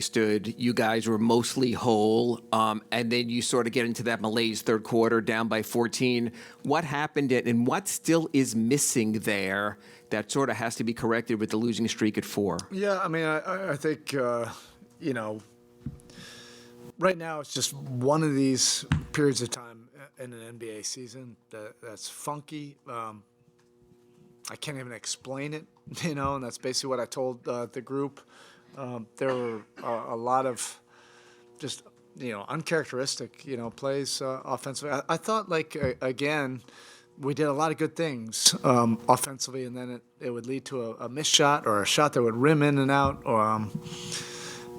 stood, you guys were mostly whole, and then you sort of get into that malaise third quarter down by 14. What happened and what still is missing there that sort of has to be corrected with the losing streak at 4? Yeah, I mean, I think, right now it's just one of these periods of time in an NBA season that's funky. I can't even explain it, and that's basically what I told the group. There were a lot of just, uncharacteristic, plays offensively. I thought, again, we did a lot of good things offensively, and then it would lead to a missed shot or a shot that would rim in and out.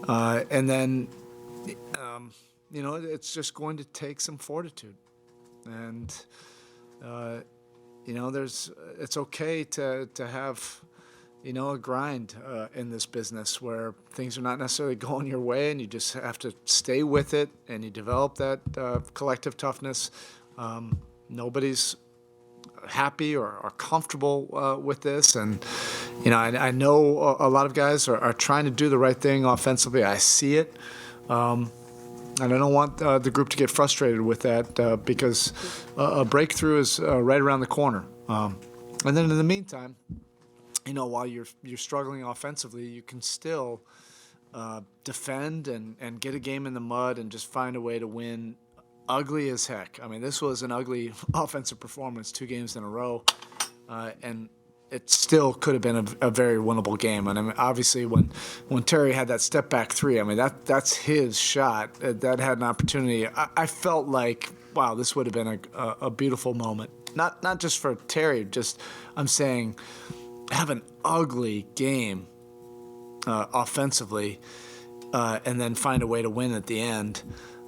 And then, it's just going to take some fortitude. And, it's okay to have a grind in this business where things are not necessarily going your way, and you just have to stay with it, and you develop that collective toughness. Nobody's happy or comfortable with this, and I know a lot of guys are trying to do the right thing offensively. I see it, and I don't want the group to get frustrated with that because a breakthrough is right around the corner. And then in the meantime, while you're struggling offensively, you can still defend and get a game in the mud and just find a way to win ugly as heck. I mean, this was an ugly offensive performance 2 games in a row, and it still could have been a very winnable game. And I mean, obviously, when Terry had that step back 3, I mean, that's his shot. That had an opportunity. I felt like, wow, this would have been a beautiful moment. Not just for Terry, just I'm saying, have an ugly game offensively, and then find a way to win at the end.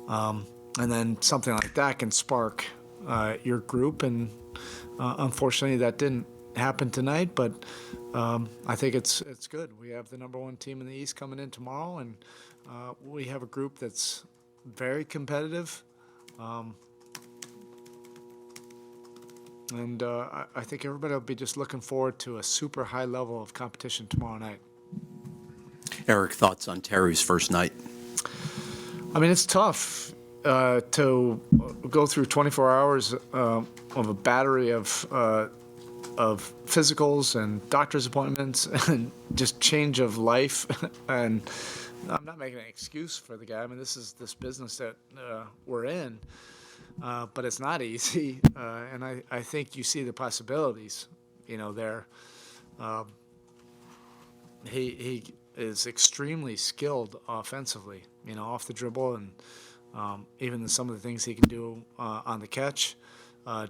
And then something like that can spark your group. And unfortunately, that didn't happen tonight. But I think it's good. We have the number 1 team in the East coming in tomorrow, and we have a group that's very competitive. And I think everybody will be just looking forward to a super high level of competition tomorrow night. Erik, thoughts on Terry's first night? I mean, it's tough to go through 24 hours of a battery of physicals and doctor's appointments and just change of life. And I'm not making an excuse for the guy. I mean, this is this business that we're in. But it's not easy, and I think you see the possibilities, there. He is extremely skilled offensively, off the dribble, and even some of the things he can do on the catch.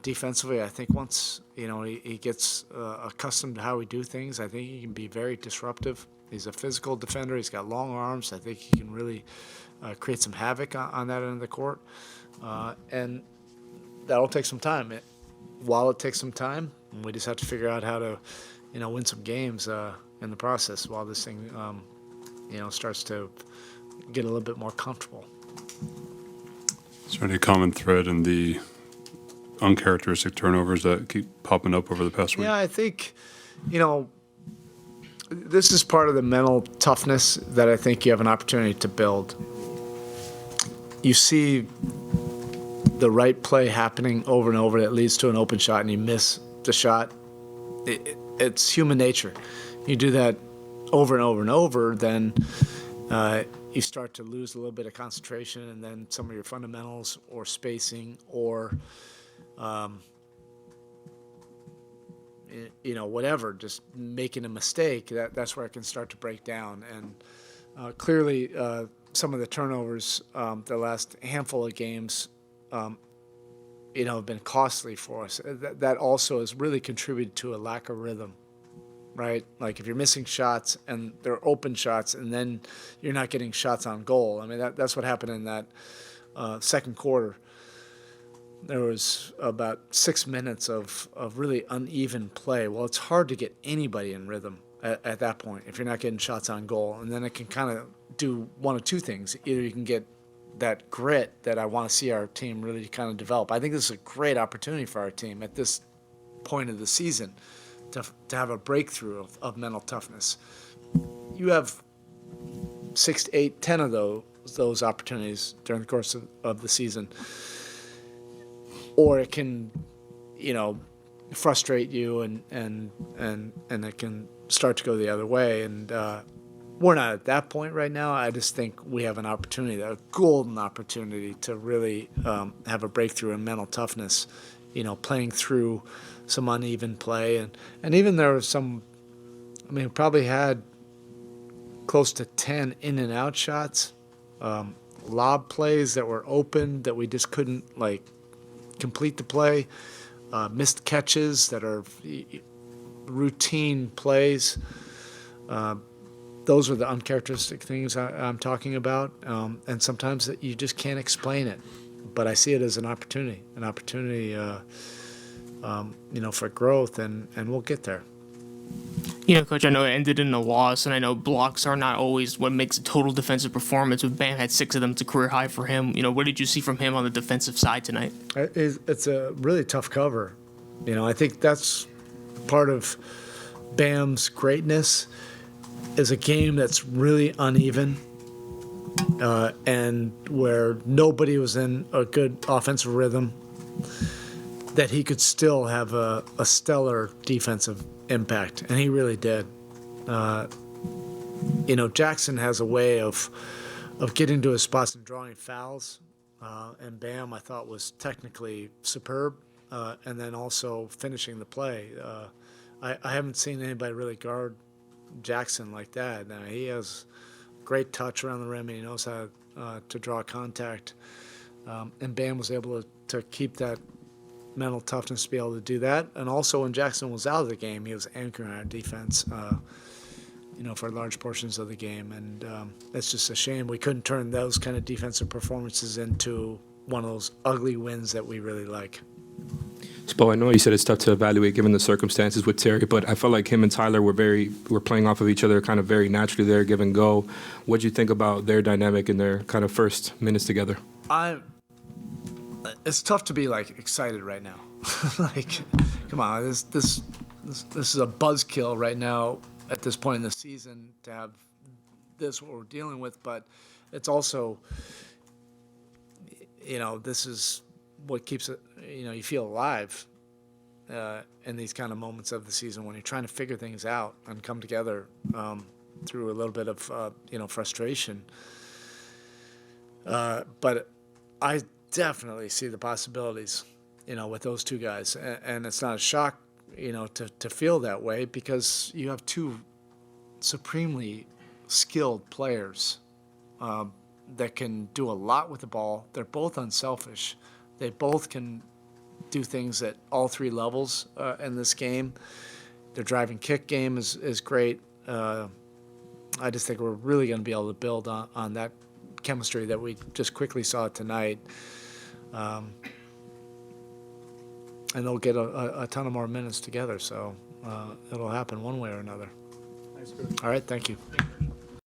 Defensively, I think once, he gets accustomed to how we do things, I think he can be very disruptive. He's a physical defender. He's got long arms. I think he can really create some havoc on that end of the court. And that'll take some time. While it takes some time, we just have to figure out how to, win some games in the process while this thing, starts to get a little bit more comfortable. Is there any common thread in the uncharacteristic turnovers that keep popping up over the past week? Yeah, I think, this is part of the mental toughness that I think you have an opportunity to build. You see the right play happening over and over that leads to an open shot, and you miss the shot. It's human nature. You do that over and over and over, then you start to lose a little bit of concentration, and then some of your fundamentals or spacing or whatever, just making a mistake, that's where it can start to break down. And clearly some of the turnovers the last handful of games have been costly for us. That also has really contributed to a lack of rhythm, right? Like if you're missing shots and they're open shots and then you're not getting shots on goal. I mean, that's what happened in that second quarter. There was about 6 minutes of really uneven play. Well, it's hard to get anybody in rhythm at that point if you're not getting shots on goal. And then it can kind of do one of two things. Either you can get that grit that I want to see our team really kind of develop. I think this is a great opportunity for our team at this point of the season to have a breakthrough of mental toughness. You have 6 to 8, 10 of those opportunities during the course of the season. Or it can, frustrate you and it can start to go the other way. And we're not at that point right now. I just think we have an opportunity, a golden opportunity to really have a breakthrough in mental toughness, playing through some uneven play. And even there was some, we probably had close to 10 in and out shots, lob plays that were open that we just couldn't complete the play, missed catches that are routine plays. Those are the uncharacteristic things I'm talking about, and sometimes you just can't explain it. But I see it as an opportunity, for growth, and we'll get there. Coach, I know it ended in a loss, and I know blocks are not always what makes a total defensive performance. But Bam had 6 of them. It's a career high for him. What did you see from him on the defensive side tonight? It's a really tough cover. I think that's part of Bam's greatness is a game that's really uneven and where nobody was in a good offensive rhythm, that he could still have a stellar defensive impact, and he really did. Jackson has a way of getting to his spots and drawing fouls, and Bam, I thought, was technically superb, and then also finishing the play. I haven't seen anybody really guard Jackson like that. Now, he has great touch around the rim, and he knows how to draw contact, and Bam was able to keep that mental toughness to be able to do that. And also when Jackson was out of the game, he was anchoring our defense, for large portions of the game. And it's just a shame we couldn't turn those kind of defensive performances into one of those ugly wins that we really like. Spo, I know you said it's tough to evaluate given the circumstances with Terry, but I felt like him and Tyler were playing off of each other kind of very naturally there, give and go. What'd you think about their dynamic in their kind of first minutes together? It's tough to be excited right now. Come on, this is a buzzkill right now at this point in the season to have this what we're dealing with. But it's also, this is what keeps it. You feel alive in these kind of moments of the season when you're trying to figure things out and come together through a little bit of frustration. But I definitely see the possibilities, with those two guys. And it's not a shock, to feel that way because you have two supremely skilled players that can do a lot with the ball. They're both unselfish. They both can do things at all 3 levels in this game. Their driving kick game is great. I just think we're really going to be able to build on that chemistry that we just quickly saw tonight. And they'll get a ton of more minutes together, so it'll happen one way or another. All right, thank you.